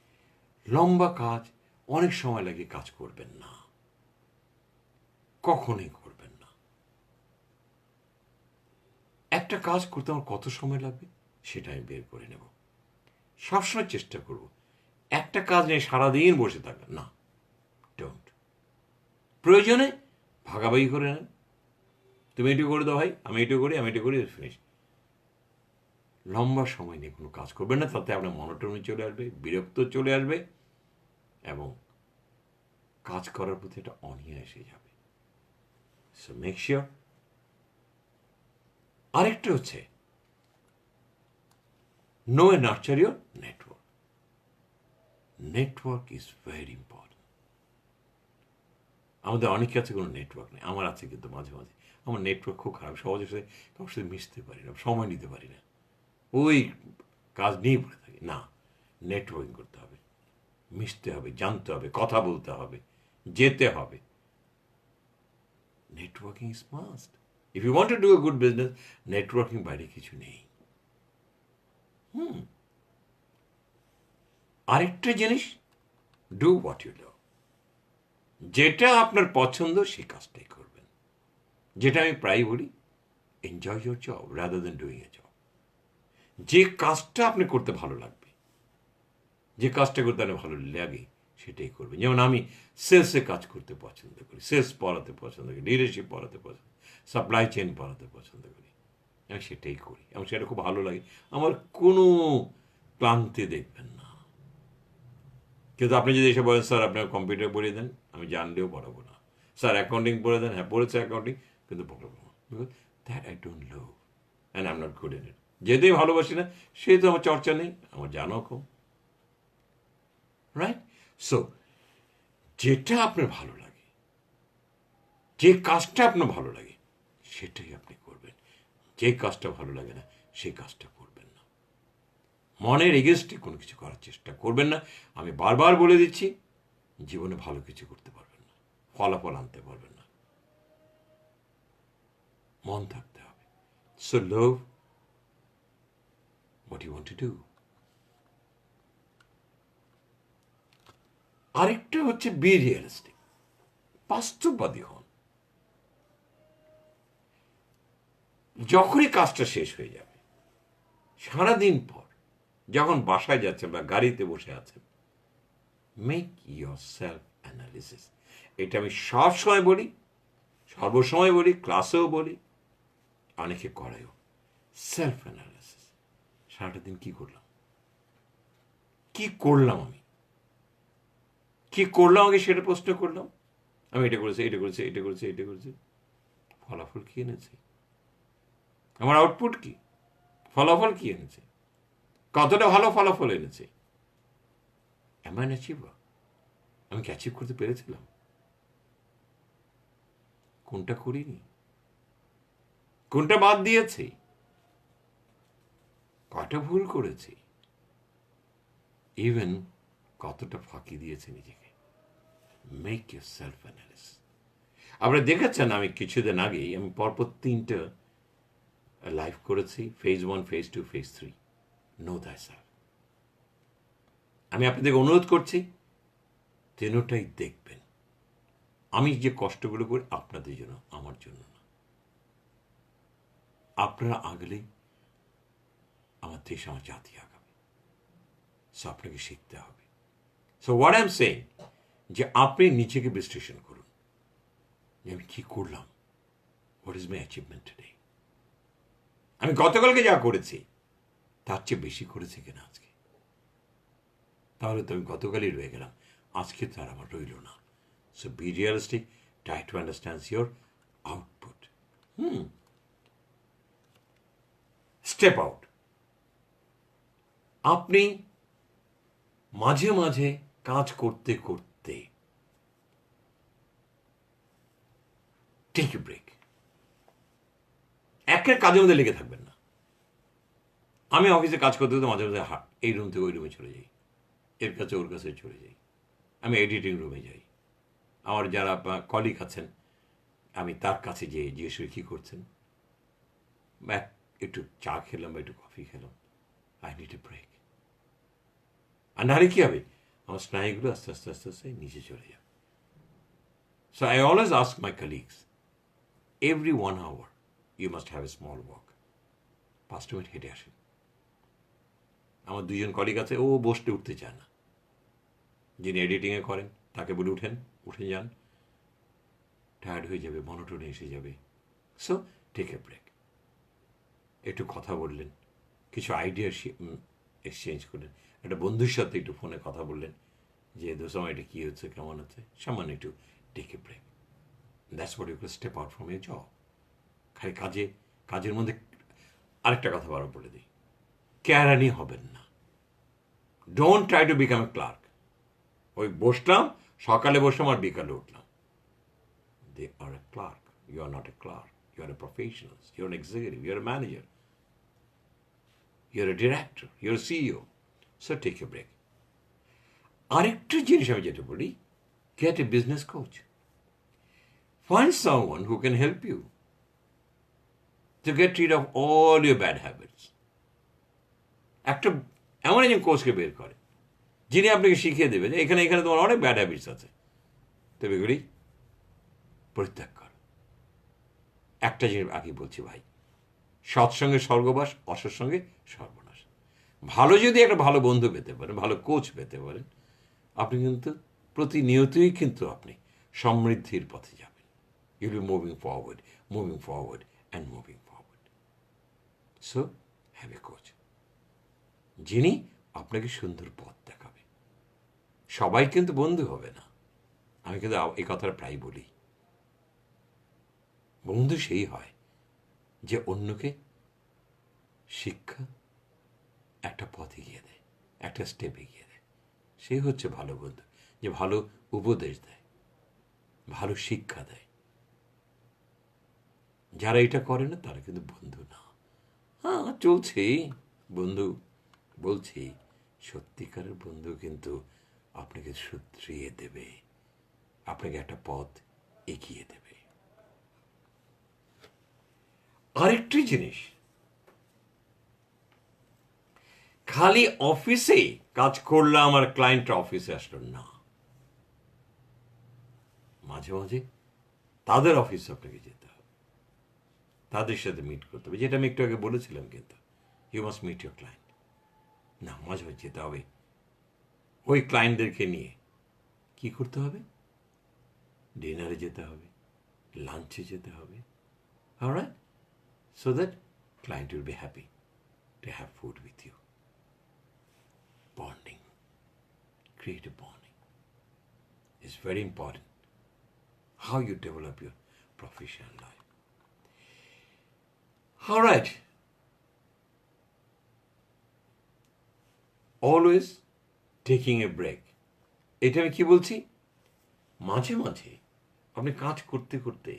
লম্বা কাজ অনেক সময় লাগে, কাজ করবেন না, কখনোই করবেন না। একটা কাজ করতে আমার কত সময় লাগবে সেটা আমি বের করে নেব। সবসময় চেষ্টা করব একটা কাজ নিয়ে সারাদিন বসে থাকবেন না, ডোন্ট। প্রয়োজনে ভাগাভাগি করে নেন, তুমি এটু করে দাও ভাই, আমি এটু করি, আমি এটু করি, ফিনিশ। লম্বা সময় নিয়ে কোনো কাজ করবেন না, তাতে আপনার মনোটনি চলে আসবে, বিরক্ত চলে আসবে, এবং কাজ করার প্রতি একটা অনীহা এসে যাবে। So make sure. আরেকটা হচ্ছে no a nurture your network. Network is very important. আমাদের অনেকে আছে কোনো নেটওয়ার্ক নেই, আমার আছে কিন্তু মাঝে মাঝে আমার নেটওয়ার্ক খুব খারাপ, সহজে সাথে কারোর সাথে মিশতে পারি না, সময় নিতে পারি না, ওই কাজ নিয়েই পড়ে থাকি। না, নেটওয়ার্কিং করতে হবে, মিশতে হবে, জানতে হবে, কথা বলতে হবে, যেতে হবে। Networking is must. If you want to do a good business, networking বাইরে কিছু নেই। আরেকটা জিনিস, ডু হোয়াট ইউ লাভ। যেটা আপনার পছন্দ সেই কাজটাই করবেন। যেটা আমি প্রায় বলি, enjoy your job rather than doing a job. যে কাজটা আপনি করতে ভালো লাগবে, যে কাজটা করতে আপনার ভালো লাগে সেটাই করবেন। যেমন আমি সেলসে কাজ করতে পছন্দ করি, সেলস পড়াতে পছন্দ করি, লিডারশিপ পড়াতে পছন্দ, সাপ্লাই চেইন পড়াতে পছন্দ করি, আমি সেটাই করি, আমার সেটা খুব ভালো লাগে। আমার কোনো ক্লান্তি দেখবেন না। কিন্তু আপনি যদি এসে বলেন, স্যার আপনার কম্পিউটার পড়িয়ে দেন, আমি জানলেও পড়াবো না। স্যার অ্যাকাউন্টিং পড়ে দেন, হ্যাঁ পড়েছে অ্যাকাউন্টিং, কিন্তু পড়াবো না, because that I don't love and I am not good in it. যেতেই ভালোবাসি না, সে তো আমার চর্চা নেই, আমার জানাও কম। রাইট? সো যেটা আপনার ভালো লাগে, যে কাজটা আপনার ভালো লাগে, সেটাই আপনি করবেন। যে কাজটা ভালো লাগে না, সেই কাজটা করবেন না। মনের এগেনস্টে কোনো কিছু করার চেষ্টা করবেন না। আমি বারবার বলে দিচ্ছি, জীবনে ভালো কিছু করতে পারবেন না, ফলাফল আনতে পারবেন না। মন থাকতে হবে। So love what you want to do. আরেকটা হচ্ছে বি রিয়েলিস্টিক, বাস্তববাদী হন। যখনই কাজটা শেষ হয়ে যাবে, সারাদিন পর যখন বাসায় যাচ্ছেন বা গাড়িতে বসে আছেন, মেক ইয়োর সেলফ অ্যানালিসিস। এটা আমি সবসময় বলি, সর্বসময় বলি, ক্লাসেও বলি, অনেকে করেও। সেলফ অ্যানালিসিস, সারাটা দিন কি করলাম, কি করলাম, আমি কি করলাম, আগে সেটা প্রশ্ন করলাম। আমি এটা করেছি, এটা করেছি, এটা করেছি, এটা করেছি, ফলাফল কি এনেছি, আমার আউটপুট কি, ফলাফল কি এনেছে, কতটা ভালো ফলাফল এনেছে, এম আই অ্যাচিভার, আমি কি অ্যাচিভ করতে পেরেছিলাম, কোনটা করিনি, কোনটা বাদ দিয়েছি, কটা ভুল করেছি, ইভেন কতটা ফাঁকি দিয়েছে নিজেকে। Make your self analysis. আপনারা দেখেছেন, আমি কিছুদিন আগেই আমি পরপর 3টা লাইভ করেছি, phase 1, phase 2, phase 3, know that self. আমি আপনাদেরকে অনুরোধ করছি, তিনোটাই দেখবেন। আমি যে কষ্টগুলো করি আপনাদের জন্য, আমার জন্য না। আপনারা আগলেই আমার দেশ, আমার জাতি আগাবে। সো আপনাকে শিখতে হবে। So what I am saying, যে আপনি নিজেকে বিশ্লেষণ করুন যে আমি কি করলাম, what is my achievement today. আমি গতকালকে যা করেছি তার চেয়ে বেশি করেছি কিনা আজকে, তাহলে তো আমি গতকালই রয়ে গেলাম, আজকে তো আর আমার রইল না। So B realistic, try to understand your output. Step out. আপনি মাঝে মাঝে কাজ করতে করতে টেক এ ব্রেক। একের কাজের মধ্যে লেগে থাকবেন না। আমি অফিসে কাজ করতে করতে মাঝে মাঝে এই রুম থেকে ওই রুমে চলে যাই, এর কাছে ওর কাছে চলে যাই, আমি এডিটিং রুমে যাই। আমার যারা কলিগ আছেন, আমি তার কাছে যেয়ে জিজ্ঞেস করি কী করছেন, বা একটু চা খেলাম বা একটু কফি খেলাম, আই নিড এ ব্রেক। আর নাহলে কী হবে, আমার স্নায়ুগুলো আস্তে আস্তে আস্তে আস্তে নিচে চলে যাবে। So I always ask my colleagues, every 1 hour you must have a small walk. 5 minute হেঁটে আসেন। আমার 2জন কলিগ আছে, ও বসতে উঠতে চায় না, যিনি এডিটিংয়ে করেন তাকে বলে উঠে যান, টায়ার্ড হয়ে যাবে, মনোটোনে এসে যাবে। So take a break. একটু কথা বললেন, কিছু আইডিয়া এক্সচেঞ্জ করলেন, একটা বন্ধুর সাথে একটু ফোনে কথা বললেন যে দোষম এটা কী হচ্ছে, কেমন হচ্ছে, সামান্য একটু take a break. That's what you can step out from your job. খালি কাজের মধ্যে। আরেকটা কথা বারবার বলে দিই, কেরানি হবেন না। Don't try to become a clerk. ওই বসলাম, সকালে বসলাম আর বিকালে উঠলাম। They are a clerk, you are not a clerk, you are a professional, you are an executive, you are a manager, you are a director, you are CEO. So take a break. আরেকটা জিনিস আমি যেটা বলি, get a business coach. Find someone who can help you to get rid of all your bad habits. একটা এমন একজন কোচকে বের করে যিনি আপনাকে শিখিয়ে দেবে যে এখানে এখানে তোমার অনেক ব্যাড হ্যাবিটস আছে, তবে এগুলি পরিত্যাগ কর। একটা জিনিস আগে বলছি ভাই, সৎসঙ্গে স্বর্গবাস, অসৎসঙ্গে সর্বনাশ। ভালো যদি একটা ভালো বন্ধু পেতে পারেন, ভালো কোচ পেতে পারেন, আপনি কিন্তু প্রতিনিয়তই কিন্তু আপনি সমৃদ্ধির পথে যাবেন। You'll be moving forward, moving forward and moving forward. So have a coach, যিনি আপনাকে সুন্দর পথ দেখাবে। সবাই কিন্তু বন্ধু হবে না, আমি কিন্তু এই কথাটা প্রায় বলি। বন্ধু সেই হয় যে অন্যকে শিক্ষা একটা পথ এগিয়ে দেয়, একটা স্টেপ এগিয়ে দেয়। সে হচ্ছে ভালো বন্ধু, যে ভালো উপদেশ দেয়, ভালো শিক্ষা দেয়। যারা এটা করে না তারা কিন্তু বন্ধু না। হ্যাঁ, চলছে বন্ধু, বলছি সত্যিকারের বন্ধু কিন্তু আপনাকে শুধরিয়ে দেবে, আপনাকে একটা পথ এগিয়ে দেবে। আরেকটি জিনিস, খালি অফিসে কাজ করলাম আর ক্লায়েন্টরা অফিসে আসলো না, মাঝে মাঝে তাদের অফিসে আপনাকে যেতে হবে, তাদের সাথে মিট করতে হবে, যেটা আমি একটু আগে বলেছিলাম। কিন্তু you must meet your client. না, মাঝে মাঝে যেতে হবে ওই ক্লায়েন্টদেরকে নিয়ে। কি করতে হবে? ডিনারে যেতে হবে, লাঞ্চে যেতে হবে, alright, so that client will be happy to have food with you. Bonding, create a bonding is very important. How you develop your professional life. All right. Always taking a break. এটা আমি কি বলছি? মাঝে মাঝে আপনি কাজ করতে করতে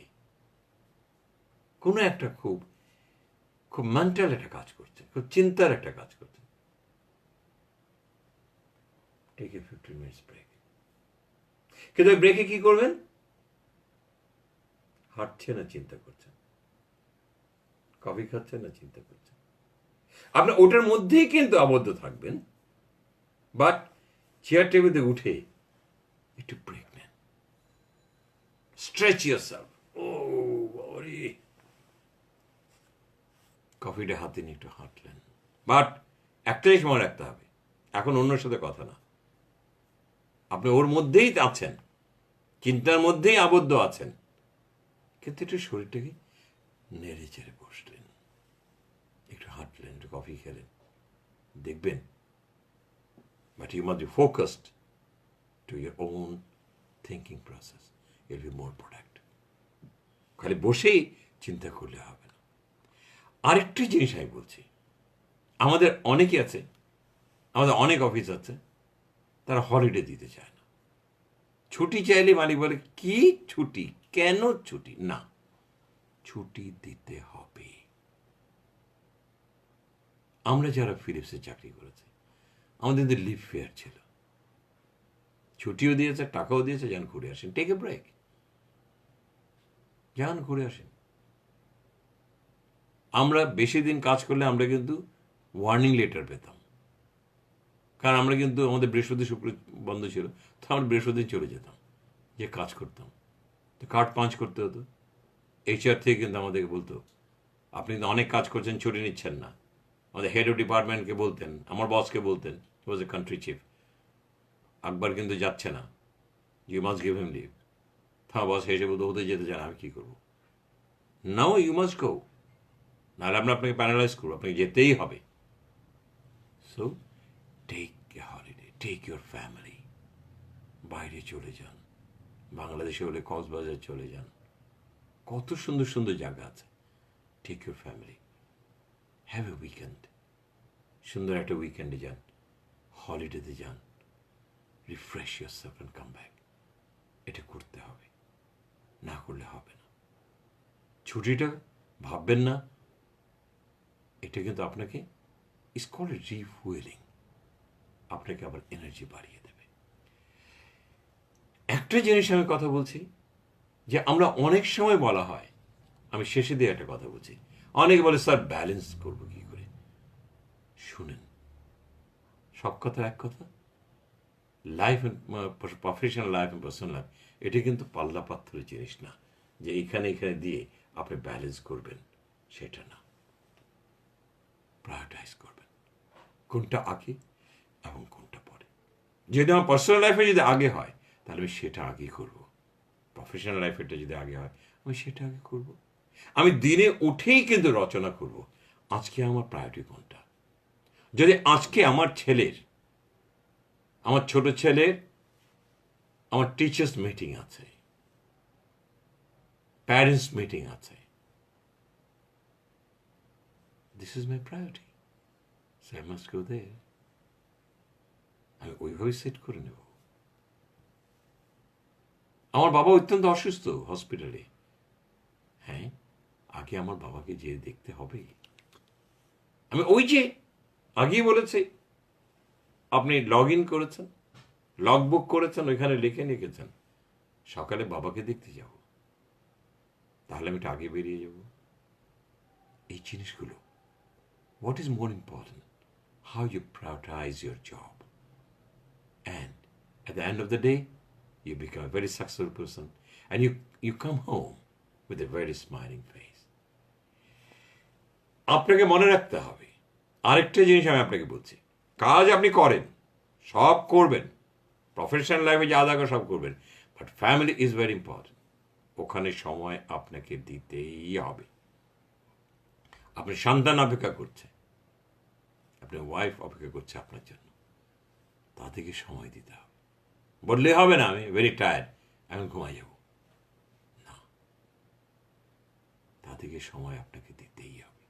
কোনো একটা খুব মেন্টাল একটা কাজ করছেন, খুব চিন্তার একটা কাজ করছেন, টেক এ 15 minutes ব্রেক। কিন্তু ওই ব্রেকে কি করবেন? হাঁটছেন না চিন্তা করছেন, কফি খাচ্ছেন না চিন্তা করছেন, আপনি ওটার মধ্যেই কিন্তু আবদ্ধ থাকবেন। বাট চেয়ার টেবিল থেকে উঠে একটু ব্রেক নেন, স্ট্রেচ ইয়োরসেলফ। ও বাবারে, কফিটা হাতে নিয়ে একটু হাঁটলেন। বাট একটাই সময় রাখতে হবে, এখন অন্যের সাথে কথা না, আপনি ওর মধ্যেই আছেন, চিন্তার মধ্যেই আবদ্ধ আছেন, কিন্তু একটু শরীরটাকে নেড়ে চেড়ে বসলেন, একটু হাঁটলেন, একটু কফি খেলেন, দেখবেন। But you must be focused to your own thinking process, it will be more productive. খালি বসেই চিন্তা করলে হবে না। আরেকটি জিনিস আমি বলছি, আমাদের অনেকে আছে, আমাদের অনেক অফিস আছে, তারা হলিডে দিতে চায় না। ছুটি চাইলে মালিক বলে কি ছুটি, কেন ছুটি? না, ছুটি দিতে হবে। আমরা যারা ফিলিপসে চাকরি করেছি, আমাদের লিভ ফেয়ার ছিল, ছুটিও দিয়েছে, টাকাও দিয়েছে, যান ঘুরে আসেন, টেক এ ব্রেক, যান ঘুরে আসেন। আমরা বেশি দিন কাজ করলে আমরা কিন্তু ওয়ার্নিং লেটার পেতাম, কারণ আমরা কিন্তু আমাদের বৃহস্পতি শুক্র বন্ধ ছিল, তো আমরা বৃহস্পতি চলে যেতাম, যে কাজ করতাম, তো কার্ড পাঞ্চ করতে হতো। এইচআর থেকে কিন্তু আমাদেরকে বলতো আপনি কিন্তু অনেক কাজ করছেন, ছুটি নিচ্ছেন না। আমাদের হেড অফ ডিপার্টমেন্টকে বলতেন, আমার বসকে বলতেন, হি ওয়াজ এ কান্ট্রি চিফ, আকবর কিন্তু যাচ্ছে না, you must give him leave. হ্যাঁ, বস হেসে বলতো হতে যেতে চান, আমি কী করবো? নাও ইউ মাস্ট গো, নাহলে আমরা আপনাকে প্যানালাইজ করবো, আপনাকে যেতেই হবে। So take a holiday, take your family, বাইরে চলে যান। বাংলাদেশে হলে কক্সবাজার চলে যান, কত সুন্দর সুন্দর জায়গা আছে। Take your family, have a weekend, সুন্দর একটা উইকেন্ডে যান, হলিডেতে যান, refresh yourself and come back. এটা করতে হবে, না করলে হবে না। ছুটিটা ভাববেন না, এটা কিন্তু আপনাকে ইটস কল্ড রিফুয়েলিং, আপনাকে আবার এনার্জি বাড়িয়ে দেবে। একটা জিনিস আমি কথা বলছি যে আমরা অনেক সময় বলা হয়, আমি শেষে দিয়ে একটা কথা বলছি, অনেকে বলে স্যার ব্যালেন্স করবো কি করে। শুনেন, সব কথা এক কথা, লাইফ প্রফেশনাল লাইফ এবং পার্সোনাল লাইফ এটা কিন্তু পাল্লা পাথরের জিনিস না যে এখানে এখানে দিয়ে আপনি ব্যালেন্স করবেন, সেটা না। প্রায়োরিটাইজ করবেন কোনটা আগে এবং কোনটা পরে। যদি আমার পার্সোনাল লাইফে যদি আগে হয় তাহলে আমি সেটা আগে করব, প্রফেশনাল লাইফেটা যদি আগে হয় আমি সেটা আগে করব। আমি দিনে উঠেই কিন্তু রচনা করব আজকে আমার প্রায়োরিটি কোনটা। যদি আজকে আমার ছেলের, আমার ছোট ছেলের আমার টিচার্স মিটিং আছে, প্যারেন্টস মিটিং আছে, this is my priority, so I must go there. আমি ওইভাবে সেট করে নেব। আমার বাবা অত্যন্ত অসুস্থ, হসপিটালে, হ্যাঁ, আগে আমার বাবাকে যেয়ে দেখতে হবে। আমি ওই যে আগেই বলেছি, আপনি লগ ইন করেছেন, লগ বুক করেছেন, ওইখানে লিখে রেখেছেন সকালে বাবাকে দেখতে যাব, তাহলে আমি আগে বেরিয়ে যাব। এই জিনিসগুলো, what is more important? How you prioritize your job. And at the end of the day, you become a very successful person and you come home with a very smiling face. আপনাকে মনে রাখতে হবে আরেকটা জিনিস, আমি আপনাকে বলছি, কাজ আপনি করেন, সব করবেন, প্রফেশনাল লাইফে যা দেখা সব করবেন, but family is very important. ওখানে সময় আপনাকে দিতেই হবে। আপনার সন্তান অপেক্ষা করছে, আপনার ওয়াইফ অপেক্ষা করছে আপনার জন্য, তাদেরকে সময় দিতে হবে। বললে হবে না আমি ভেরি টায়ার্ড, এখন ঘুমাই যাব, না, তাদেরকে সময় আপনাকে দিতেই হবে।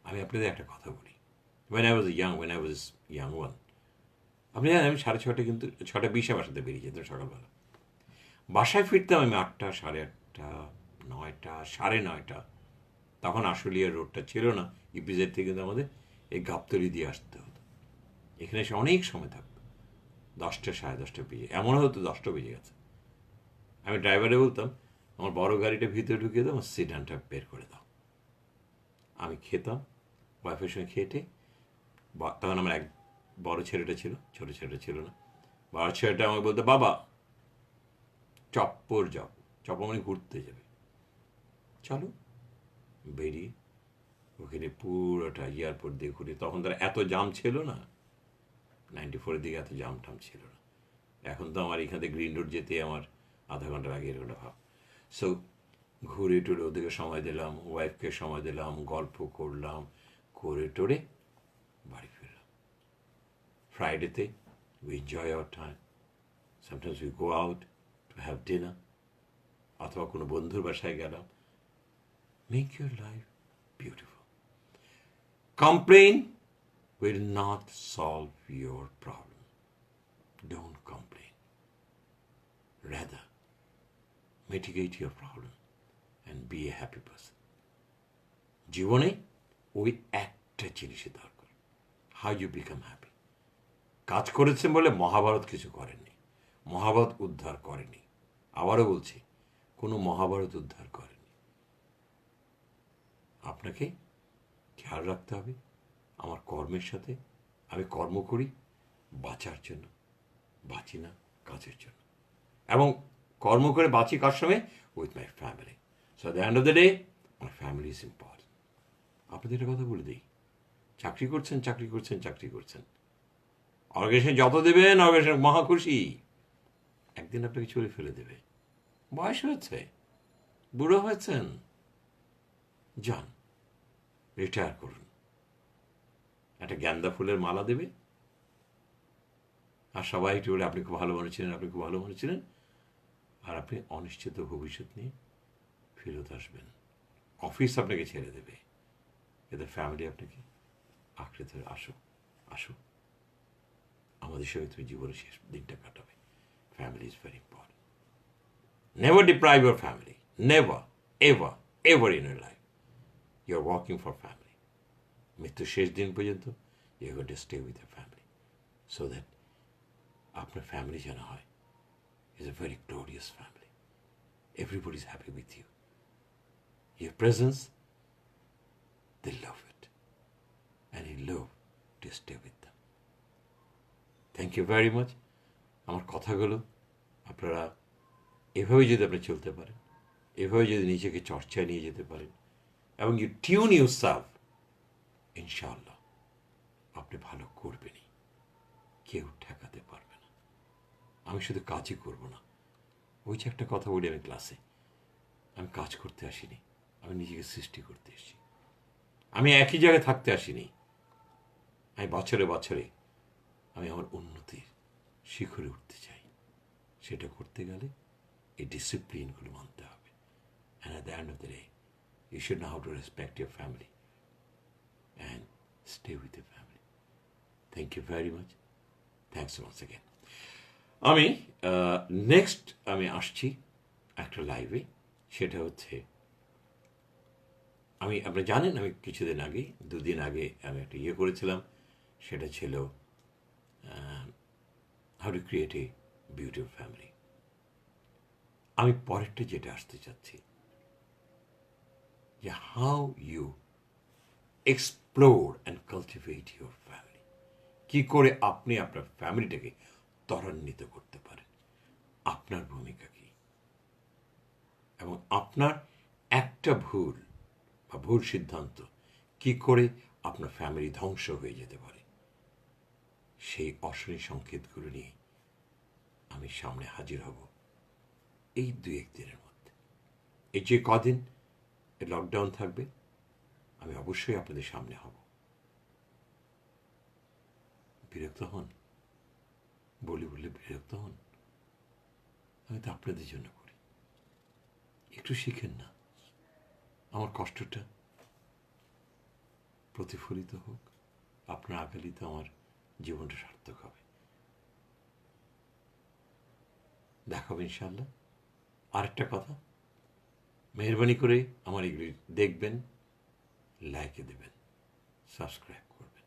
আমি আপনাদের একটা কথা বলি, when I was young one, আপনি জানেন আমি 6:30 কিন্তু 6:20 বাসাতে বেরিয়ে যেতাম সকালবেলা। বাসায় ফিরতাম আমি 8টা, 8:30, 9টা, 9:30। তখন আশুলিয়ার রোডটা ছিল না, ইপিজেড থেকে কিন্তু আমাদের এই গাবতলি দিয়ে আসতে হতো। এখানে এসে অনেক সময় থাকতো, 10টা, 10:30 বেজে, এমন হতো 10টা বেজে গেছে। আমি ড্রাইভারে বলতাম আমার বড় গাড়িটা ভিতরে ঢুকিয়ে দাও, আমার সিডানটা বের করে দাও। আমি খেতাম, ওয়াইফের সঙ্গে খেটে, তখন আমার এক বড় ছেলেটা ছিল, ছোট ছেলেটা ছিল না। বড় ছেলেটা আমাকে বলতো, বাবা চপ্পর যাব, চপ্পর মানে ঘুরতে যাবে, চলো। বেরিয়ে ওখানে পুরোটা এয়ারপোর্ট দিয়ে ঘুরে, তখন তার এত জাম ছিল না, 94-এর দিকে এত জাম টাম ছিল না। এখন তো আমার এখান থেকে গ্রিন রোড যেতে আমার আধা ঘন্টার আগে এরকম ভাব। সো ঘুরে টুরে ওদেরকে সময় দিলাম, ওয়াইফকে সময় দিলাম, গল্প করলাম, করে টোরে বাড়ি ফিরলাম। ফ্রাইডেতে we enjoy our time. Sometimes we go out to have dinner, অথবা কোনো বন্ধুর বাসায় গেলাম। Make your life beautiful. Complain will not solve your problem. Don't complain. Rather, mitigate your problem and be a happy person. জীবনে ওই একটা জিনিসই দরকার, how you become happy. কাজ করেছেন বলে মহাভারত কিছু করেননি, মহাভারত উদ্ধার করেনি। আবারও বলছি, কোনো মহাভারত উদ্ধার করেনি। আপনাকে খেয়াল রাখতে হবে আমার কর্মের সাথে, আমি কর্ম করি বাঁচার জন্য, বাঁচি না কাজের জন্য। এবং কর্ম করে বাঁচি কার সঙ্গে? With my family. So the end of the day my family is important. আপনাদের একটা কথা বলে দিই, চাকরি করছেন, অর্গানাইজেশন যত দেবেন, অর্গানাইজেশন মহা খুশি, একদিন আপনাকে চলে ফেলে দেবে। বয়স হয়েছে, বুড়ো হয়েছেন, যান রিটায়ার করুন, একটা গ্যান্দা ফুলের মালা দেবে, আর সবাই একটু বলে আপনি খুব ভালো মনে ছিলেন, আর আপনি অনিশ্চিত ভবিষ্যৎ নিয়ে ফেরত আসবেন। অফিস আপনাকে ছেড়ে দেবে, এদের ফ্যামিলি আপনাকে আঁকড়ে ধরে আসো, আসো, আমাদের সঙ্গে তুমি জীবনের শেষ দিনটা কাটাবে। Family is very important. Never deprive your family, never, ever, ever in your life you are working for family. মৃত্যুর শেষ দিন পর্যন্ত you going to stay with your family, so that আপনার ফ্যামিলি যেন হয় is a very glorious family. Everybody is happy with you. Your presence, they love it. And you love to stay with them. Thank you very much. আমার কথাগুলো আপনারা এভাবে যদি আপনি চলতে পারেন, এভাবে যদি নিজেকে চর্চায় নিয়ে যেতে পারেন, এবং ইউ টিউন ইউর সেলফ, ইনশাআল্লাহ আপনি ভালো করবেনই, কেউ ঠেকাতে পারবে না। আমি শুধু কাজই করব না, ওই যে একটা কথা বলি আমি ক্লাসে, আমি কাজ করতে আসিনি, আমি নিজেকে সৃষ্টি করতে এসেছি। আমি একই জায়গায় থাকতে আসিনি, আমি বছরে বছরে আমি আমার উন্নতির শিখরে উঠতে চাই। সেটা করতে গেলে এই ডিসিপ্লিনগুলো মানতে হবে। And at the end of the day you should know how to respect your family and stay with your family. Thank you very much. Thanks once again. আমি নেক্সট আমি আসছি একটা লাইভে, সেটা হচ্ছে আমি, আপনি জানেন আমি কিছুদিন আগে, দুদিন আগে আমি একটা ইয়ে করেছিলাম, সেটা ছিল how to create a beautiful family. আমি পরেরটা যেটা আসতে চাচ্ছি, যে how you explore and cultivate your family. কী করে আপনি আপনার ফ্যামিলিটাকে ত্বরান্বিত করতে পারেন, আপনার ভূমিকা কী, এবং আপনার একটা ভুল বা ভুল সিদ্ধান্ত কি করে আপনার ফ্যামিলি ধ্বংস হয়ে যেতে পারে, সেই অশনি সংকেতগুলো নিয়ে আমি সামনে হাজির হব এই 2-1 দিনের মধ্যে। এই যে কদিন লকডাউন থাকবে, আমি অবশ্যই আপনাদের সামনে হব। বিরক্ত হন, বলি বললে বিরক্ত হন, আমি তো আপনাদের জন্য করি। একটু শিখেন না, আমার কষ্টটা প্রতিফলিত হোক, আপনার আগালিতে আমার জীবনটা সার্থক হবে। দেখাবো ইনশাআল্লাহ। আরেকটা কথা, মেহরবানি করে আমার এগুলি দেখবেন, লাইকে দেবেন, সাবস্ক্রাইব করবেন।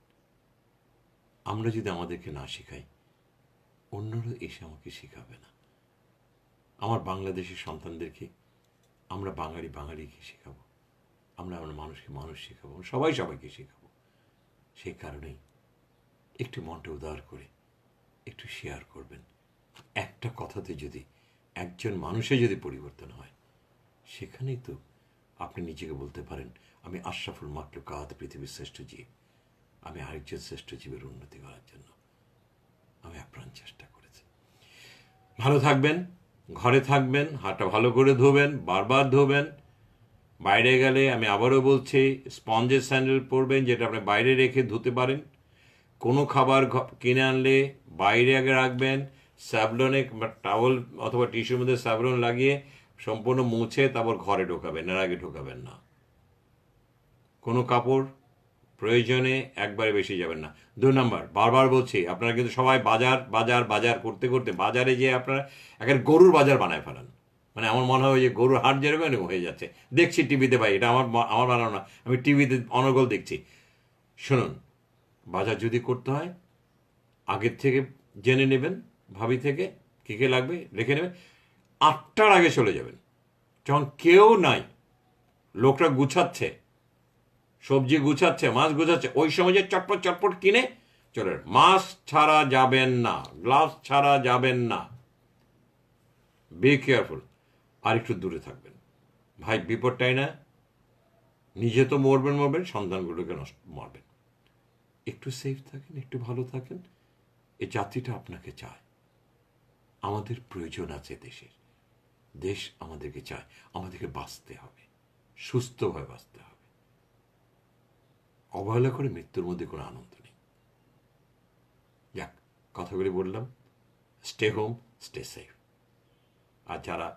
আমরা যদি আমাদেরকে না শেখাই, অন্যরা এসে আমাকে শেখাবে না। আমার বাংলাদেশের সন্তানদেরকে আমরা বাঙালিকে শেখাবো, আমরা আমার মানুষকে মানুষ শেখাবো, সবাই সবাইকে শেখাবো। সেই কারণেই একটু মনটা উদার করে একটু শেয়ার করবেন। একটা কথাতে যদি একজন মানুষের যদি পরিবর্তন হয়, সেখানেই তো আপনি নিজেকে বলতে পারেন, আমি আশরাফুল মাখলুকাত, পৃথিবীর শ্রেষ্ঠ জীব। আমি আরেকজন শ্রেষ্ঠ জীবের উন্নতি করার জন্য আমি আপ্রাণ চেষ্টা করেছি। ভালো থাকবেন, ঘরে থাকবেন, হাতটা ভালো করে ধোবেন, বারবার ধোবেন। বাইরে গেলে আমি আবারও বলছি, স্পঞ্জের স্যান্ডেল পরবেন, যেটা আপনি বাইরে রেখে ধুতে পারেন। কোনো খাবার কিনে আনলে বাইরে আগে রাখবেন, স্যাভলনে বা টাওয়েল অথবা টিস্যুর মধ্যে স্যাভলন লাগিয়ে সম্পূর্ণ মুছে তারপর ঘরে ঢোকাবেন, এর আগে ঢোকাবেন না। কোনো কাপড় প্রয়োজনে একবারে বেশি যাবেন না। 2 নম্বর, বারবার বলছি, আপনারা কিন্তু সবাই বাজার বাজার বাজার করতে করতে বাজারে যেয়ে আপনারা একটা গরুর বাজার বানায় ফেলেন। মানে আমার মনে হয় যে গরুর হাট যেরকম হয়ে যাচ্ছে, দেখছি টিভিতে। ভাই, এটা আমার বানানো না, আমি টিভিতে অনর্গল দেখছি। শুনুন, বাজার যদি করতে হয় আগের থেকে জেনে নেবেন, ভাবি থেকে কী কী লাগবে রেখে নেবেন। 8টার আগে চলে যাবেন, যখন কেউ নাই, লোকটা গুছাচ্ছে, সবজি গুছাচ্ছে, মাছ গুছাচ্ছে, ওই সময় যে চটপট চটপট কিনে চলে। মাছ ছাড়া যাবেন না, গ্লাভস ছাড়া যাবেন না। Be careful. আর একটু দূরে থাকবেন ভাই, বিপদটাই না, নিজে তো মরবেন, সন্তানগুলোকে মারবেন। একটু সেফ থাকেন, একটু ভালো থাকেন। এই জাতিটা আপনাকে চায়, আমাদের প্রয়োজন আছে দেশের, দেশ আমাদেরকে চায়, আমাদেরকে বাঁচতে হবে, সুস্থভাবে বাঁচতে হবে। অবহেলা করে মৃত্যুর মধ্যে কোনো আনন্দ নেই। যাক, কথাগুলি বললাম। Stay home, stay safe. আর যারা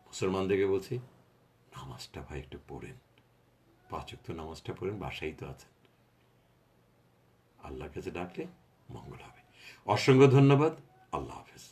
মুসলমানদেরকে বলছি, নামাজটা ভাই একটু পড়েন, 5 ওয়াক্ত নামাজটা পড়েন, বাসায় তো আছেন। আল্লাহর কাছে ডাকলে মঙ্গল হবে। অসংখ্য ধন্যবাদ। আল্লাহ হাফেজ।